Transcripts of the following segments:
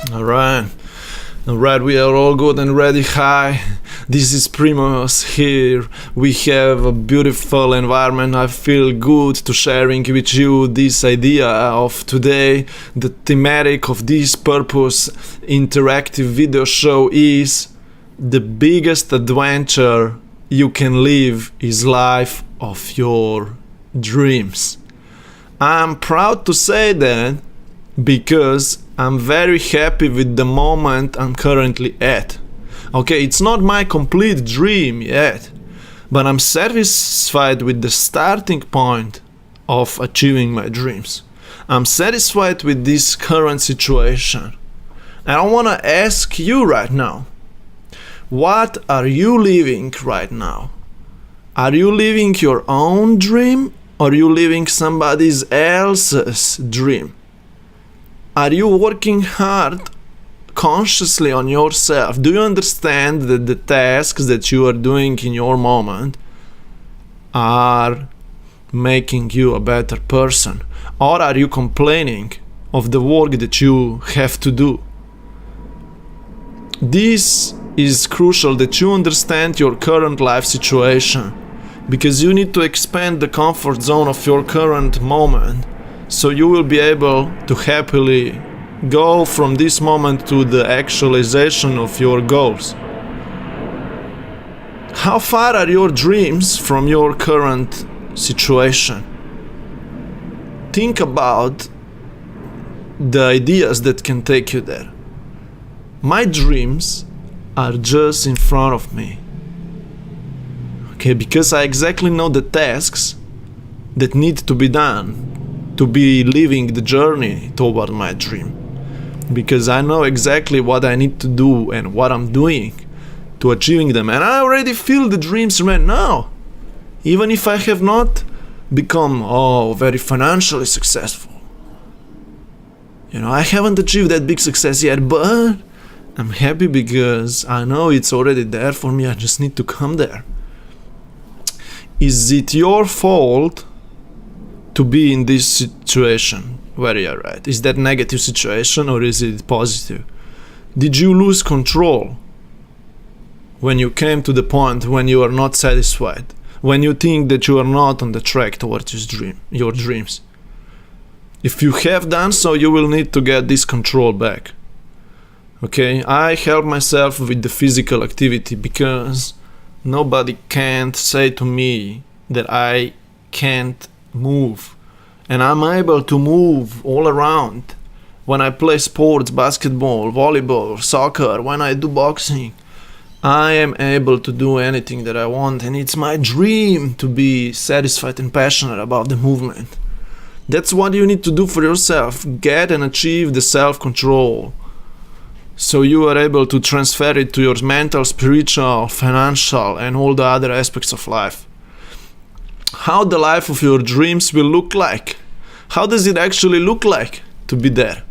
Alright. Alright, we are all good and ready. Hi, this is Primos here. We have a beautiful environment. I feel good to sharing with you this idea of today. The thematic of this purpose interactive video show is the biggest adventure you can live is life of your dreams. I'm proud to say that because I'm very happy with the moment I'm currently at. Okay, it's not my complete dream yet, but I'm satisfied with the starting point of achieving my dreams. I'm satisfied with this current situation. And I want to ask you right now, what are you living right now? Are you living your own dream or are you living somebody else's dream? Are you working hard consciously on yourself? Do you understand that the tasks that you are doing in your moment are making you a better person? Or are you complaining of the work that you have to do? This is crucial that you understand your current life situation, because you need to expand the comfort zone of your current moment so you will be able to happily go from this moment to the actualization of your goals. How far are your dreams from your current situation? Think about the ideas that can take you there. My dreams are just in front of me. Okay, because I exactly know the tasks that need to be done to be living the journey toward my dream. Because I know exactly what I need to do and what I'm doing to achieving them. And I already feel the dreams right now. Even if I have not become very financially successful. I haven't achieved that big success yet, but I'm happy because I know it's already there for me. I just need to come there. Is it your fault to be in this situation where you're at? Is that negative situation or is it positive? Did you lose control when you came to the point when you are not satisfied, when you think that you are not on the track towards your dreams? If you have done so, you will need to get this control back. Okay, I help myself with the physical activity because nobody can't say to me that I can't move. And I'm able to move all around. When I play sports, basketball, volleyball, soccer, when I do boxing, I am able to do anything that I want. And it's my dream to be satisfied and passionate about the movement. That's what you need to do for yourself. Get and achieve the self-control. So you are able to transfer it to your mental, spiritual, financial, and all the other aspects of life. How the life of your dreams will look like. How does it actually look like to be there?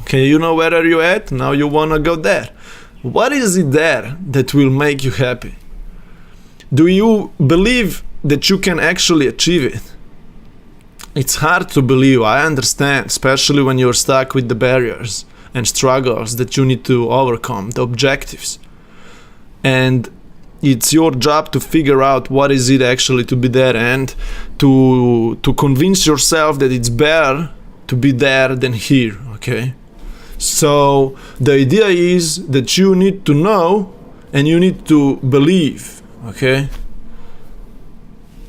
Okay, you know where are you at? Now you want to go there. What is it there that will make you happy? Do you believe that you can actually achieve it? It's hard to believe, I understand, especially when you're stuck with the barriers and struggles that you need to overcome, the objectives. And it's your job to figure out what is it actually to be there and to convince yourself that it's better to be there than here, okay? So the idea is that you need to know and you need to believe, okay?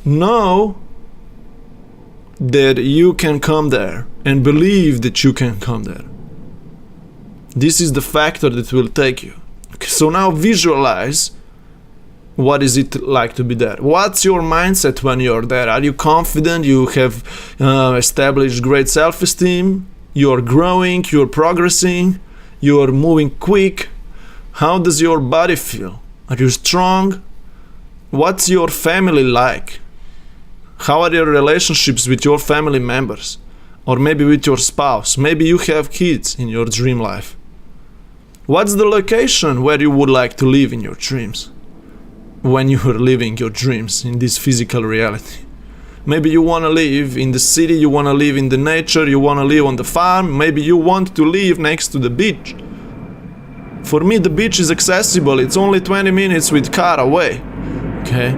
Know that you can come there and believe that you can come there. This is the factor that will take you. Okay, so now visualize what is it like to be there. What's your mindset when you're there? Are you confident? You have established great self-esteem? You're growing, you're progressing, you're moving quick. How does your body feel? Are you strong? What's your family like? How are your relationships with your family members? Or maybe with your spouse? Maybe you have kids in your dream life. What's the location where you would like to live in your dreams? When you are living your dreams in this physical reality. Maybe you want to live in the city, you want to live in the nature, you want to live on the farm, maybe you want to live next to the beach. For me, the beach is accessible. It's only 20 minutes with car away. Okay?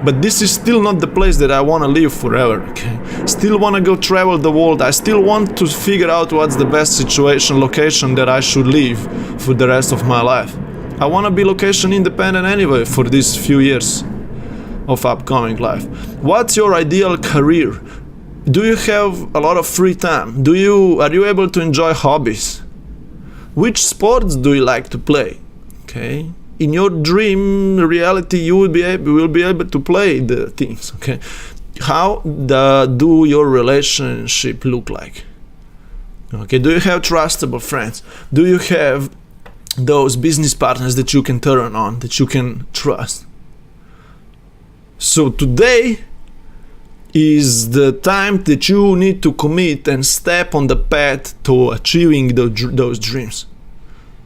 But this is still not the place that I want to live forever. Okay? Still want to go travel the world. I still want to figure out what's the best location that I should live for the rest of my life. I want to be location independent anyway for these few years of upcoming life. What's your ideal career? Do you have a lot of free time? Are you able to enjoy hobbies? Which sports do you like to play? Okay? In your dream reality, you will be able to play the things. Okay? How do your relationship look like? Okay? Do you have trustable friends? Do you have those business partners that you can turn on, that you can trust? So today is the time that you need to commit and step on the path to achieving those dreams.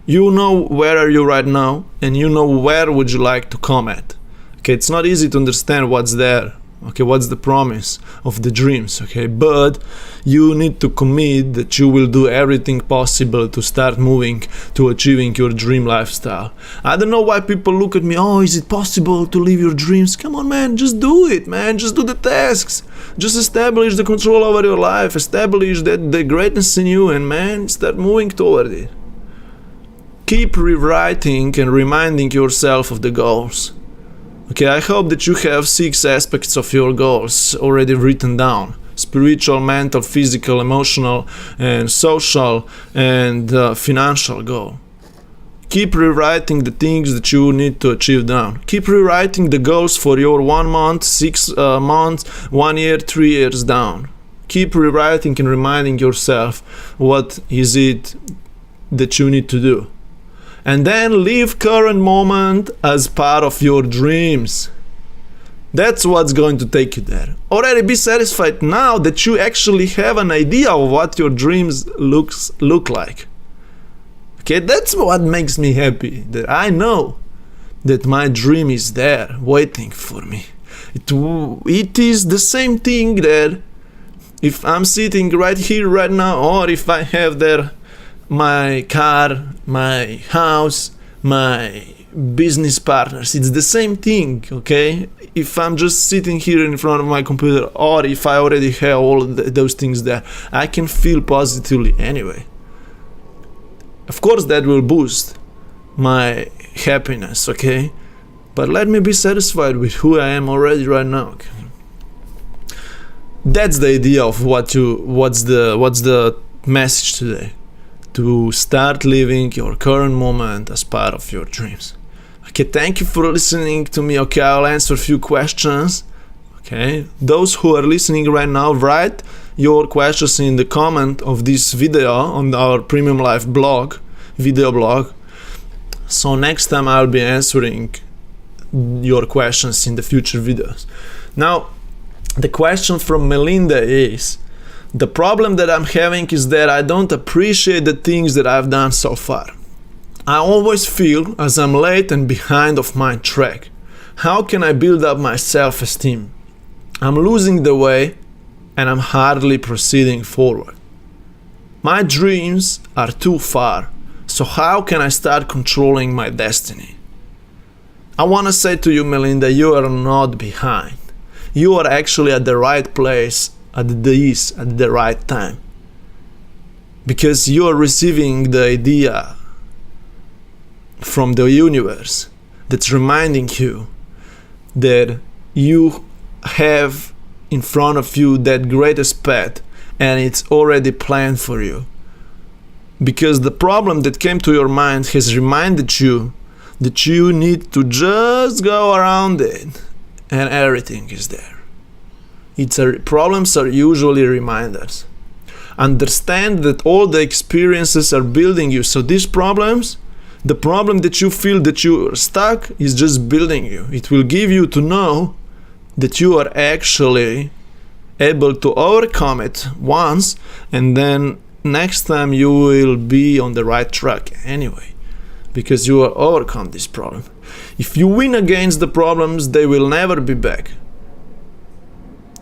You know where are you right now, and you know where would you like to come at. Okay, it's not easy to understand what's there. Okay, what's the promise of the dreams, okay? But you need to commit that you will do everything possible to start moving to achieving your dream lifestyle. I don't know why people look at me, oh, is it possible to live your dreams? Come on, man, just do it, man. Just do the tasks. Just establish the control over your life. Establish that the greatness in you, and man, start moving toward it. Keep rewriting and reminding yourself of the goals. Okay, I hope that you have 6 aspects of your goals already written down. Spiritual, mental, physical, emotional, and social, and financial goal. Keep rewriting the things that you need to achieve down. Keep rewriting the goals for your 1 month, 6 months, 1 year, 3 years down. Keep rewriting and reminding yourself what is it that you need to do. And then live current moment as part of your dreams. That's what's going to take you there. Already be satisfied now that you actually have an idea of what your dreams look like. Okay, that's what makes me happy. That I know that my dream is there waiting for me. It is the same thing that if I'm sitting right here right now, or if I have there my car, my house, my business partners, it's the same thing, okay? If I'm just sitting here in front of my computer, or if I already have all those things there, I can feel positively anyway. Of course that will boost my happiness, okay? But let me be satisfied with who I am already right now, okay? That's the idea of what's the message today. To start living your current moment as part of your dreams. Okay, thank you for listening to me. Okay, I'll answer a few questions. Okay, those who are listening right now, write your questions in the comment of this video on our Premium Life video blog. So next time I'll be answering your questions in the future videos. Now, the question from Melinda is, the problem that I'm having is that I don't appreciate the things that I've done so far. I always feel as I'm late and behind of my track. How can I build up my self-esteem? I'm losing the way and I'm hardly proceeding forward. My dreams are too far, so how can I start controlling my destiny? I want to say to you, Melinda, you are not behind. You are actually at the right place at the right time, because you are receiving the idea from the universe that's reminding you that you have in front of you that greatest path, and it's already planned for you. Because the problem that came to your mind has reminded you that you need to just go around it, and everything is there. Problems are usually reminders. Understand that all the experiences are building you. So these problems, the problem that you feel that you are stuck, is just building you. It will give you to know that you are actually able to overcome it once, and then next time you will be on the right track anyway, because you will overcome this problem. If you win against the problems, they will never be back.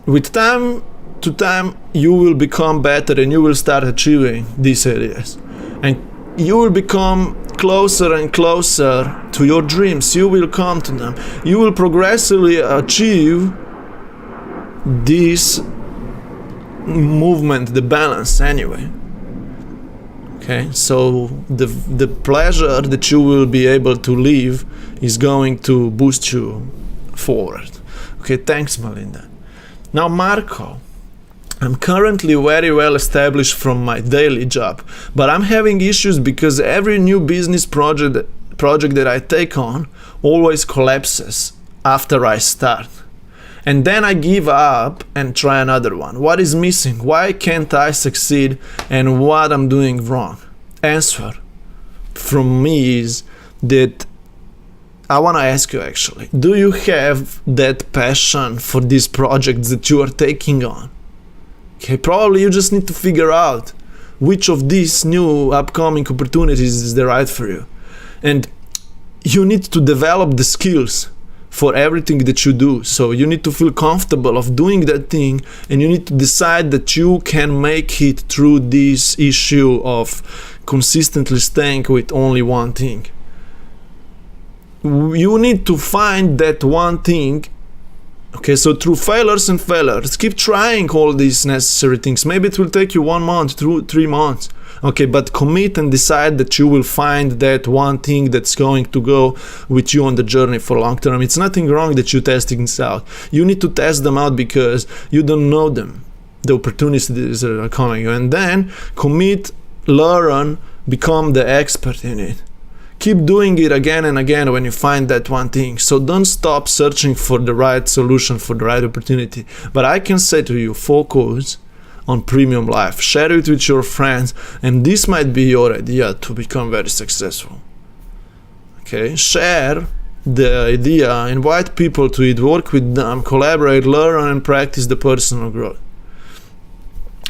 With time to time, you will become better and you will start achieving these areas. And you will become get closer and closer to your dreams. You will come to them. You will progressively achieve this movement, the balance anyway. Okay, so the pleasure that you will be able to live is going to boost you forward. Okay, thanks Melinda. Now Marco, I'm currently very well established from my daily job, but I'm having issues because every new business project that I take on always collapses after I start. And then I give up and try another one. What is missing? Why can't I succeed? And what I'm doing wrong? Answer from me is that I want to ask you actually, do you have that passion for these projects that you are taking on? Okay, probably you just need to figure out which of these new upcoming opportunities is the right for you. And you need to develop the skills for everything that you do. So you need to feel comfortable of doing that thing, and you need to decide that you can make it through this issue of consistently staying with only one thing. You need to find that one thing. Okay, so through failures and failures, keep trying all these necessary things. Maybe it will take you 1 month, 3 months. Okay, but commit and decide that you will find that one thing that's going to go with you on the journey for long term. It's nothing wrong that you test things out. You need to test them out because you don't know them, the opportunities that are coming. And then commit, learn, become the expert in it. Keep doing it again and again when you find that one thing. So don't stop searching for the right solution, for the right opportunity. But I can say to you, focus on premium life. Share it with your friends, and this might be your idea to become very successful. Okay, share the idea, invite people to it, work with them, collaborate, learn and practice the personal growth.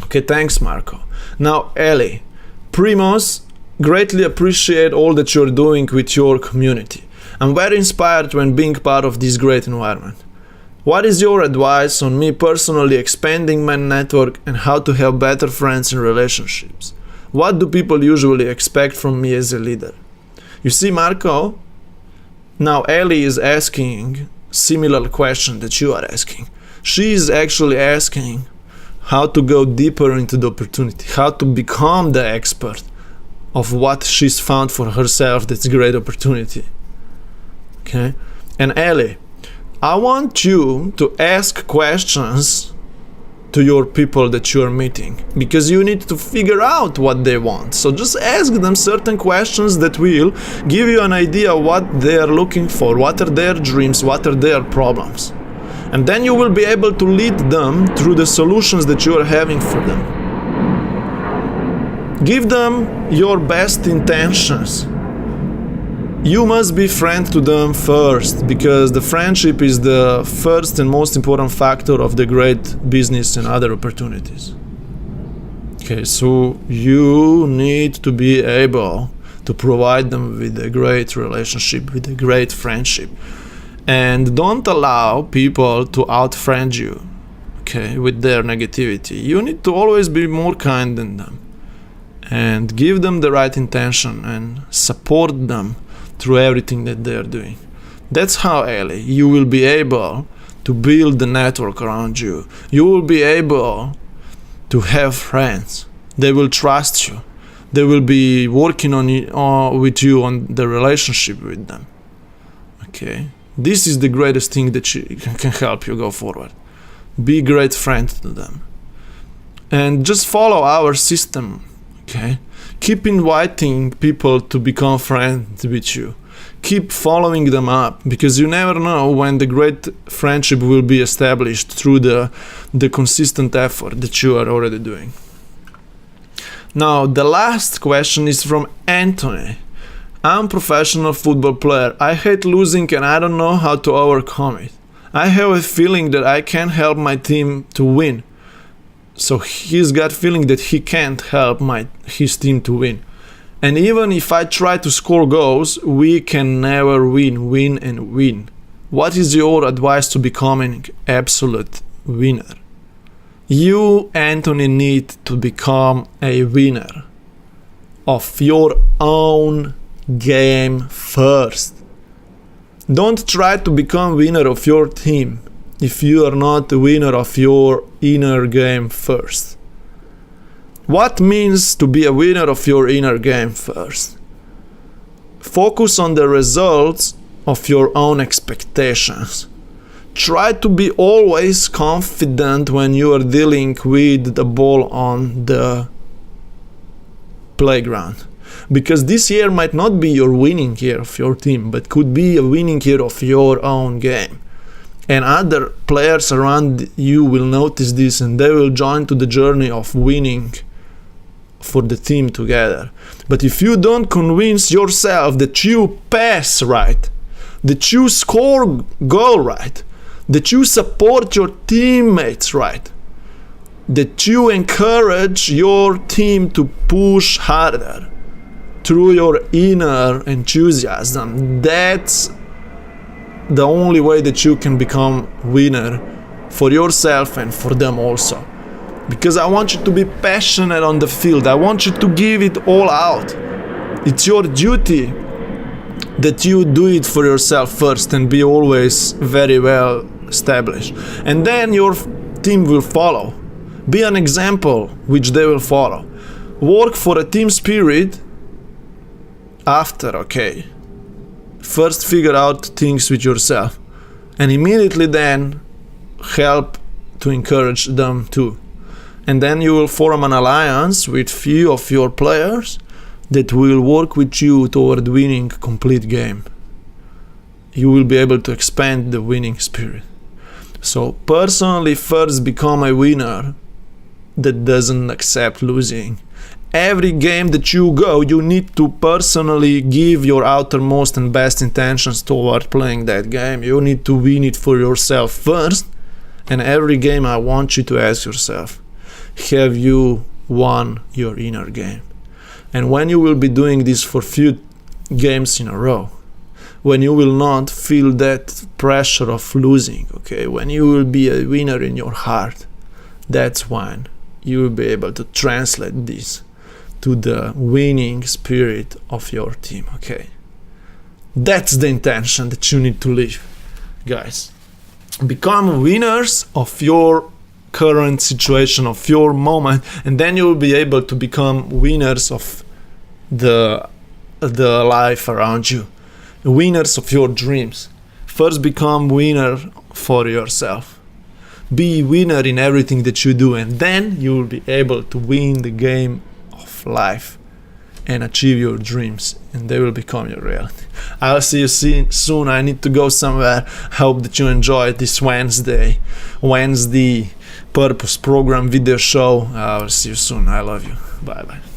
Okay, thanks Marco. Now Ellie, Primos, greatly appreciate all that you're doing with your community. I'm very inspired when being part of this great environment. What is your advice on me personally expanding my network and how to have better friends and relationships? What do people usually expect from me as a leader? You see, Marco, now Ellie is asking similar question that you are asking. She is actually asking how to go deeper into the opportunity, how to become the expert of what she's found for herself. That's a great opportunity. Okay? And Ellie, I want you to ask questions to your people that you are meeting, because you need to figure out what they want. So just ask them certain questions that will give you an idea what they are looking for, what are their dreams, what are their problems. And then you will be able to lead them through the solutions that you are having for them. Give them your best intentions. You must be friend to them first, because the friendship is the first and most important factor of the great business and other opportunities. Okay, so you need to be able to provide them with a great relationship, with a great friendship. And don't allow people to out-friend you, okay, with their negativity. You need to always be more kind than them and give them the right intention and support them through everything that they are doing. That's how, Ellie, you will be able to build the network around you. You will be able to have friends. They will trust you. They will be working with you on the relationship with them. Okay? This is the greatest thing that can help you go forward. Be a great friend to them. And just follow our system. Okay? Keep inviting people to become friends with you. Keep following them up, because you never know when the great friendship will be established through the consistent effort that you are already doing. Now, the last question is from Anthony. I'm a professional football player. I hate losing and I don't know how to overcome it. I have a feeling that I can't help my team to win. So he's got feeling that he can't help his team to win. And even if I try to score goals, we can never win. What is your advice to becoming absolute winner? You, Anthony, need to become a winner of your own game first. Don't try to become winner of your team if you are not the winner of your inner game first. What means to be a winner of your inner game first? Focus on the results of your own expectations. Try to be always confident when you are dealing with the ball on the playground. Because this year might not be your winning year of your team, but could be a winning year of your own game. And other players around you will notice this and they will join to the journey of winning for the team together. But if you don't convince yourself that you pass right, that you score goal right, that you support your teammates right, that you encourage your team to push harder through your inner enthusiasm, that's the only way that you can become winner for yourself and for them also. Because I want you to be passionate on the field. I want you to give it all out. It's your duty that you do it for yourself first and be always very well established. And then your team will follow. Be an example which they will follow. Work for a team spirit after, okay. First figure out things with yourself and immediately then help to encourage them too. And then you will form an alliance with few of your players that will work with you toward winning complete game. You will be able to expand the winning spirit. So personally, first become a winner that doesn't accept losing. Every game that you go, you need to personally give your outermost and best intentions toward playing that game. You need to win it for yourself first. And every game I want you to ask yourself, have you won your inner game? And when you will be doing this for few games in a row, when you will not feel that pressure of losing, okay, when you will be a winner in your heart, that's when you will be able to translate this to the winning spirit of your team, okay? That's the intention that you need to live, guys. Become winners of your current situation, of your moment, and then you will be able to become winners of the life around you, winners of your dreams. First become winner for yourself. Be winner in everything that you do, and then you will be able to win the game of life and achieve your dreams, and they will become your reality. I'll see you soon. I need to go somewhere. Hope that you enjoyed this Wednesday Purpose Program video show. I'll see you soon. I love you. Bye bye.